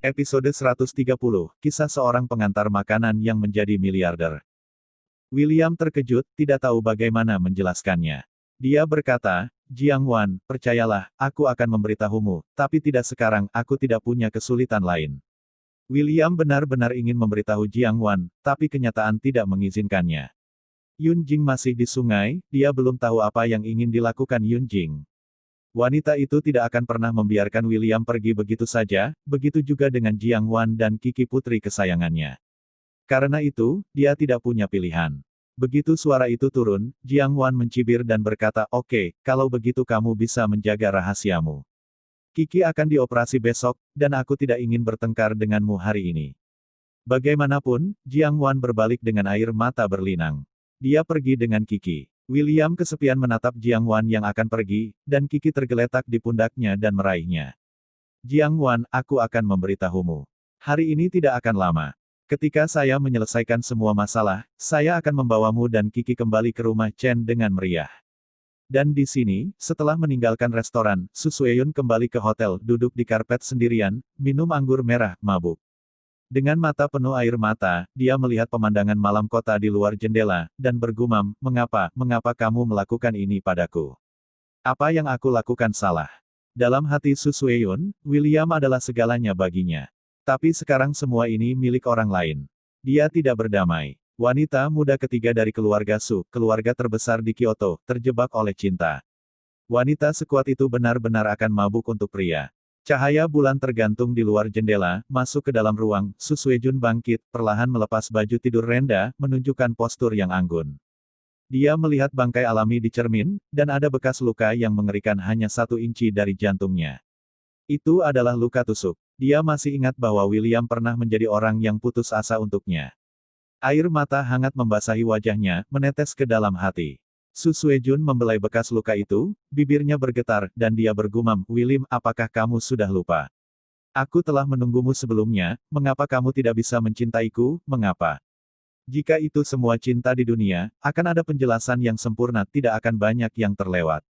Episode 130, Kisah Seorang Pengantar Makanan yang Menjadi Miliarder. William terkejut, tidak tahu bagaimana menjelaskannya. Dia berkata, Jiang Wan, percayalah, aku akan memberitahumu, tapi tidak sekarang, aku tidak punya kesulitan lain. William benar-benar ingin memberitahu Jiang Wan, tapi kenyataan tidak mengizinkannya. Yun Jing masih di sungai, dia belum tahu apa yang ingin dilakukan Yun Jing. Wanita itu tidak akan pernah membiarkan William pergi begitu saja, begitu juga dengan Jiang Wan dan Kiki putri kesayangannya. Karena itu, dia tidak punya pilihan. Begitu suara itu turun, Jiang Wan mencibir dan berkata, oke, kalau begitu kamu bisa menjaga rahasiamu. Kiki akan dioperasi besok, dan aku tidak ingin bertengkar denganmu hari ini. Bagaimanapun, Jiang Wan berbalik dengan air mata berlinang. Dia pergi dengan Kiki. William kesepian menatap Jiang Wan yang akan pergi, dan Kiki tergeletak di pundaknya dan meraihnya. Jiang Wan, aku akan memberitahumu. Hari ini tidak akan lama. Ketika saya menyelesaikan semua masalah, saya akan membawamu dan Kiki kembali ke rumah Chen dengan meriah. Dan di sini, setelah meninggalkan restoran, Su Sueyun kembali ke hotel, duduk di karpet sendirian, minum anggur merah, mabuk. Dengan mata penuh air mata, dia melihat pemandangan malam kota di luar jendela, dan bergumam, mengapa kamu melakukan ini padaku? Apa yang aku lakukan salah? Dalam hati Su Sueyun, William adalah segalanya baginya. Tapi sekarang semua ini milik orang lain. Dia tidak berdamai. Wanita muda ketiga dari keluarga Su, keluarga terbesar di Kyoto, terjebak oleh cinta. Wanita sekuat itu benar-benar akan mabuk untuk pria. Cahaya bulan tergantung di luar jendela, masuk ke dalam ruang, Su Suejun bangkit, perlahan melepas baju tidur Renda, menunjukkan postur yang anggun. Dia melihat bangkai alami di cermin, dan ada bekas luka yang mengerikan hanya 1 inci dari jantungnya. Itu adalah luka tusuk. Dia masih ingat bahwa William pernah menjadi orang yang putus asa untuknya. Air mata hangat membasahi wajahnya, menetes ke dalam hati. Su Suejun membelai bekas luka itu, bibirnya bergetar, dan dia bergumam, William, apakah kamu sudah lupa? Aku telah menunggumu sebelumnya, mengapa kamu tidak bisa mencintaiku, mengapa? Jika itu semua cinta di dunia, akan ada penjelasan yang sempurna, tidak akan banyak yang terlewat.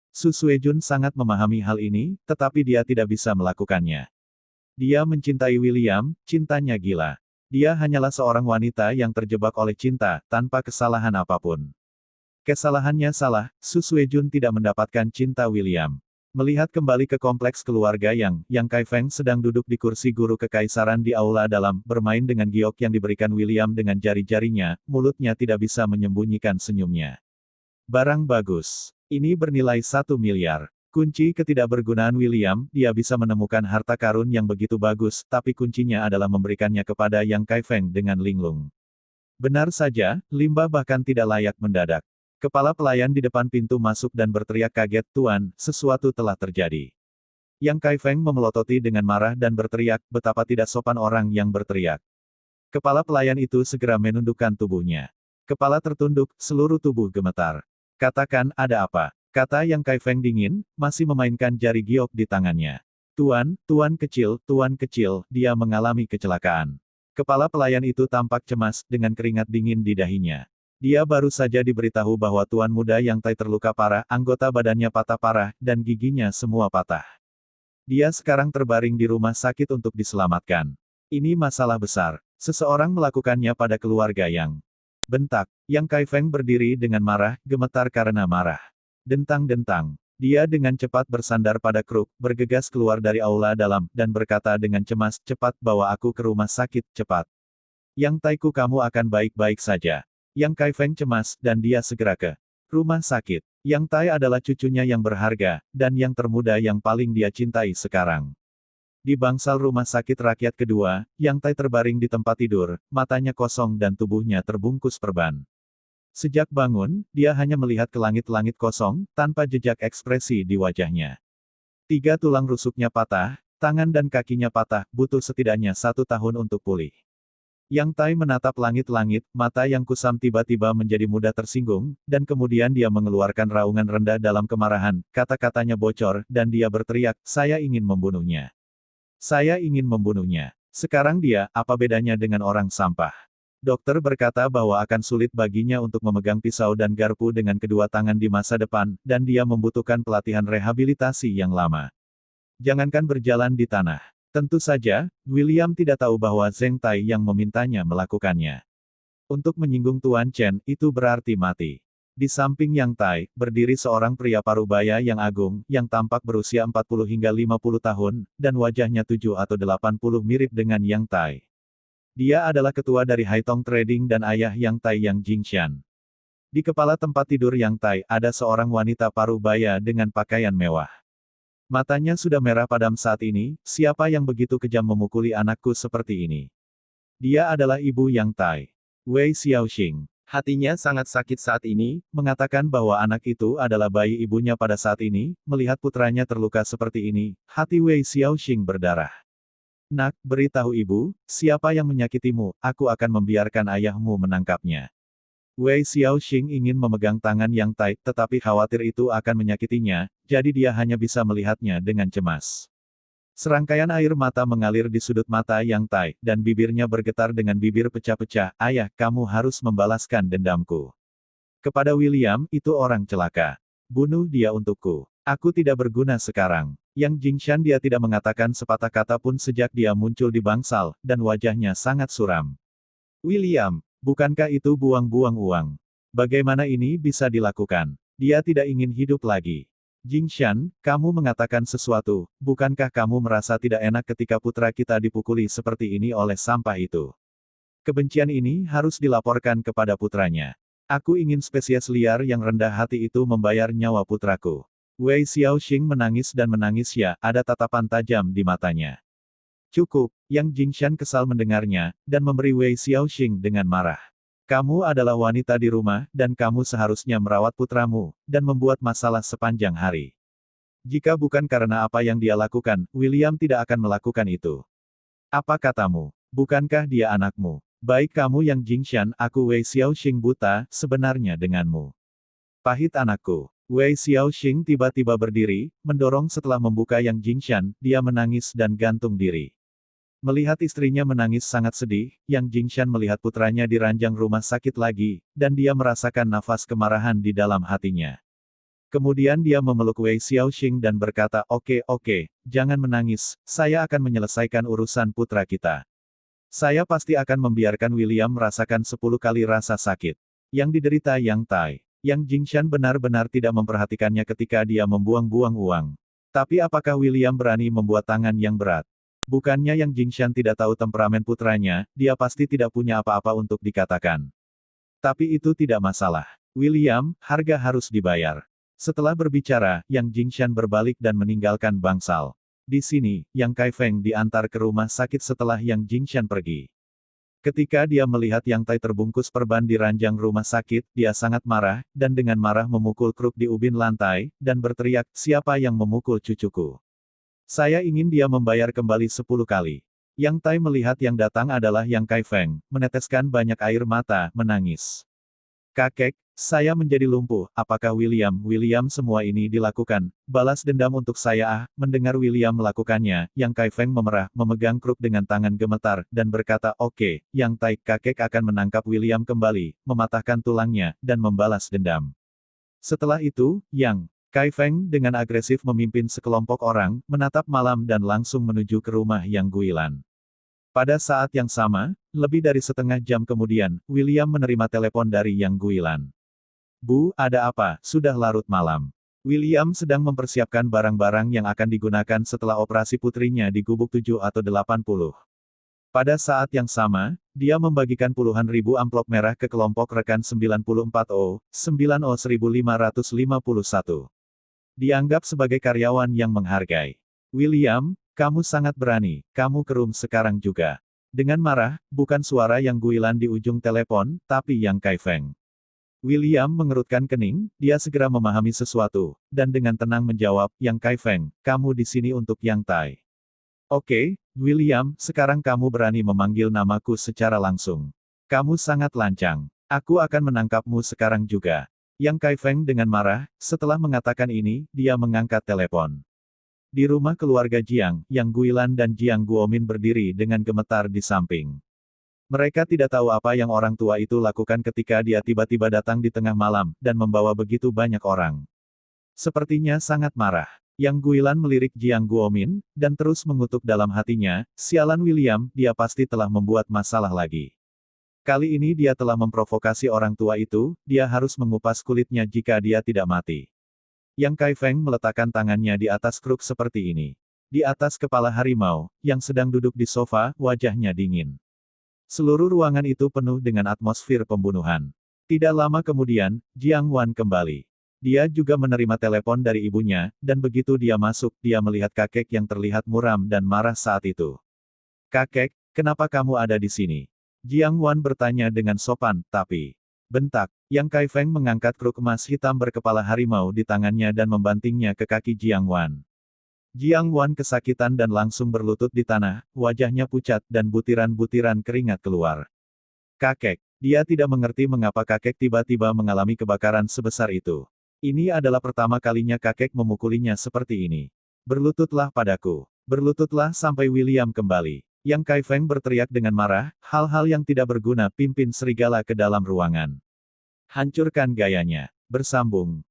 Su Suejun sangat memahami hal ini, tetapi dia tidak bisa melakukannya. Dia mencintai William, cintanya gila. Dia hanyalah seorang wanita yang terjebak oleh cinta, tanpa kesalahan apapun. Kesalahannya salah, Su Suejun tidak mendapatkan cinta William. Melihat kembali ke kompleks keluarga Yang Kai Feng sedang duduk di kursi guru kekaisaran di aula dalam, bermain dengan giok yang diberikan William dengan jari-jarinya, mulutnya tidak bisa menyembunyikan senyumnya. Barang bagus. Ini bernilai 1 miliar. Kunci ketidakbergunaan William, dia bisa menemukan harta karun yang begitu bagus, tapi kuncinya adalah memberikannya kepada Yang Kai Feng dengan linglung. Benar saja, limbah bahkan tidak layak mendadak. Kepala pelayan di depan pintu masuk dan berteriak kaget, Tuan, sesuatu telah terjadi. Yang Kai Feng memelototi dengan marah dan berteriak, betapa tidak sopan orang yang berteriak. Kepala pelayan itu segera menundukkan tubuhnya. Kepala tertunduk, seluruh tubuh gemetar. Katakan, ada apa? Kata Yang Kai Feng dingin, masih memainkan jari giok di tangannya. Tuan kecil, dia mengalami kecelakaan. Kepala pelayan itu tampak cemas, dengan keringat dingin di dahinya. Dia baru saja diberitahu bahwa tuan muda Yang Tai terluka parah, anggota badannya patah parah, dan giginya semua patah. Dia sekarang terbaring di rumah sakit untuk diselamatkan. Ini masalah besar. Seseorang melakukannya pada keluarga Yang. Bentak. Yang Kai Feng berdiri dengan marah, gemetar karena marah. Dentang-dentang. Dia dengan cepat bersandar pada kruk, bergegas keluar dari aula dalam, dan berkata dengan cemas, cepat bawa aku ke rumah sakit, cepat. Yang Taiku, kamu akan baik-baik saja. Yang Kai Feng cemas, dan dia segera ke rumah sakit. Yang Tai adalah cucunya yang berharga, dan yang termuda yang paling dia cintai sekarang. Di bangsal rumah sakit rakyat kedua, Yang Tai terbaring di tempat tidur, matanya kosong dan tubuhnya terbungkus perban. Sejak bangun, dia hanya melihat ke langit-langit kosong, tanpa jejak ekspresi di wajahnya. 3 tulang rusuknya patah, tangan dan kakinya patah, butuh setidaknya 1 tahun untuk pulih. Yang Tai menatap langit-langit, mata yang kusam tiba-tiba menjadi mudah tersinggung, dan kemudian dia mengeluarkan raungan rendah dalam kemarahan, kata-katanya bocor, dan dia berteriak, saya ingin membunuhnya. Saya ingin membunuhnya. Sekarang dia, apa bedanya dengan orang sampah? Dokter berkata bahwa akan sulit baginya untuk memegang pisau dan garpu dengan kedua tangan di masa depan, dan dia membutuhkan pelatihan rehabilitasi yang lama. Jangankan berjalan di tanah. Tentu saja, William tidak tahu bahwa Zheng Tai yang memintanya melakukannya. Untuk menyinggung Tuan Chen, itu berarti mati. Di samping Yang Tai, berdiri seorang pria parubaya yang agung, yang tampak berusia 40 hingga 50 tahun, dan wajahnya 7 atau 80 mirip dengan Yang Tai. Dia adalah ketua dari Haitong Trading dan ayah Yang Tai Yang Jingshan. Di kepala tempat tidur Yang Tai, ada seorang wanita parubaya dengan pakaian mewah. Matanya sudah merah padam saat ini, siapa yang begitu kejam memukuli anakku seperti ini? Dia adalah ibu Yang Tai. Wei Xiaoxing. Hatinya sangat sakit saat ini, mengatakan bahwa anak itu adalah bayi ibunya pada saat ini, melihat putranya terluka seperti ini, hati Wei Xiaoxing berdarah. Nak, beritahu ibu, siapa yang menyakitimu, aku akan membiarkan ayahmu menangkapnya. Wei Xiaoxing ingin memegang tangan Yang Tai, tetapi khawatir itu akan menyakitinya, jadi dia hanya bisa melihatnya dengan cemas. Serangkaian air mata mengalir di sudut mata Yang Tai, dan bibirnya bergetar dengan bibir pecah-pecah, ayah, kamu harus membalaskan dendamku. Kepada William, itu orang celaka. Bunuh dia untukku. Aku tidak berguna sekarang. Yang Jingshan dia tidak mengatakan sepatah kata pun sejak dia muncul di bangsal, dan wajahnya sangat suram. William, bukankah itu buang-buang uang? Bagaimana ini bisa dilakukan? Dia tidak ingin hidup lagi. Jingshan, kamu mengatakan sesuatu, bukankah kamu merasa tidak enak ketika putra kita dipukuli seperti ini oleh sampah itu? Kebencian ini harus dilaporkan kepada putranya. Aku ingin spesies liar yang rendah hati itu membayar nyawa putraku. Wei Xiaoxing menangis dan menangis ya, ada tatapan tajam di matanya. Cukup, Yang Jingshan kesal mendengarnya, dan memberi Wei Xiaoxing dengan marah. Kamu adalah wanita di rumah, dan kamu seharusnya merawat putramu, dan membuat masalah sepanjang hari. Jika bukan karena apa yang dia lakukan, William tidak akan melakukan itu. Apa katamu? Bukankah dia anakmu? Baik kamu Yang Jingshan, aku Wei Xiaoxing buta, sebenarnya denganmu. Pahit anakku. Wei Xiaoxing tiba-tiba berdiri, mendorong setelah membuka Yang Jingshan, dia menangis dan gantung diri. Melihat istrinya menangis sangat sedih, Yang Jingshan melihat putranya di ranjang rumah sakit lagi, dan dia merasakan nafas kemarahan di dalam hatinya. Kemudian dia memeluk Wei Xiaoxing dan berkata, oke, jangan menangis, saya akan menyelesaikan urusan putra kita. Saya pasti akan membiarkan William merasakan 10 kali rasa sakit yang diderita Yang Tai. Yang Jingshan benar-benar tidak memperhatikannya ketika dia membuang-buang uang. Tapi apakah William berani membuat tangan yang berat? Bukannya Yang Jingshan tidak tahu temperamen putranya, dia pasti tidak punya apa-apa untuk dikatakan. Tapi itu tidak masalah. William, harga harus dibayar. Setelah berbicara, Yang Jingshan berbalik dan meninggalkan bangsal. Di sini, Yang Kaifeng diantar ke rumah sakit setelah Yang Jingshan pergi. Ketika dia melihat Yang Tai terbungkus perban di ranjang rumah sakit, dia sangat marah, dan dengan marah memukul kruk di ubin lantai, dan berteriak, siapa yang memukul cucuku? Saya ingin dia membayar kembali 10 kali. Yang Tai melihat yang datang adalah Yang Kaifeng, meneteskan banyak air mata, menangis. Kakek, saya menjadi lumpuh, apakah William semua ini dilakukan, balas dendam untuk saya mendengar William melakukannya, Yang Kaifeng memerah, memegang kruk dengan tangan gemetar, dan berkata, oke, Yang Tai, kakek akan menangkap William kembali, mematahkan tulangnya, dan membalas dendam. Setelah itu, Yang Kaifeng dengan agresif memimpin sekelompok orang, menatap malam dan langsung menuju ke rumah Yang Guilan. Pada saat yang sama, lebih dari setengah jam kemudian, William menerima telepon dari Yang Guilan. Bu, ada apa? Sudah larut malam. William sedang mempersiapkan barang-barang yang akan digunakan setelah operasi putrinya di gubuk 7 atau 80. Pada saat yang sama, dia membagikan puluhan ribu amplop merah ke kelompok rekan 94O, 9O 1551. Dianggap sebagai karyawan yang menghargai. William, kamu sangat berani, kamu kerum sekarang juga. Dengan marah, bukan suara Yang Guilan di ujung telepon, tapi Yang Kaifeng. William mengerutkan kening, dia segera memahami sesuatu, dan dengan tenang menjawab, Yang Kaifeng, kamu di sini untuk Yang Tai. Oke, William, sekarang kamu berani memanggil namaku secara langsung. Kamu sangat lancang. Aku akan menangkapmu sekarang juga. Yang Kaifeng dengan marah, setelah mengatakan ini, dia mengangkat telepon. Di rumah keluarga Jiang, Yang Guilan dan Jiang Guomin berdiri dengan gemetar di samping. Mereka tidak tahu apa yang orang tua itu lakukan ketika dia tiba-tiba datang di tengah malam, dan membawa begitu banyak orang. Sepertinya sangat marah. Yang Guilan melirik Jiang Guomin, dan terus mengutuk dalam hatinya, sialan William, dia pasti telah membuat masalah lagi. Kali ini dia telah memprovokasi orang tua itu, dia harus mengupas kulitnya jika dia tidak mati. Yang Kai Feng meletakkan tangannya di atas kruk seperti ini. Di atas kepala harimau, yang sedang duduk di sofa, wajahnya dingin. Seluruh ruangan itu penuh dengan atmosfer pembunuhan. Tidak lama kemudian, Jiang Wan kembali. Dia juga menerima telepon dari ibunya, dan begitu dia masuk, dia melihat kakek yang terlihat muram dan marah saat itu. "Kakek, kenapa kamu ada di sini?" Jiang Wan bertanya dengan sopan, tapi... Bentak, Yang Kai Feng mengangkat kruk emas hitam berkepala harimau di tangannya dan membantingnya ke kaki Jiang Wan. Jiang Wan kesakitan dan langsung berlutut di tanah, wajahnya pucat dan butiran-butiran keringat keluar. Kakek, dia tidak mengerti mengapa kakek tiba-tiba mengalami kebakaran sebesar itu. Ini adalah pertama kalinya kakek memukulinya seperti ini. "Berlututlah padaku. Berlututlah sampai William kembali." Yang Kai Feng berteriak dengan marah, hal-hal yang tidak berguna pimpin serigala ke dalam ruangan. Hancurkan gayanya. Bersambung.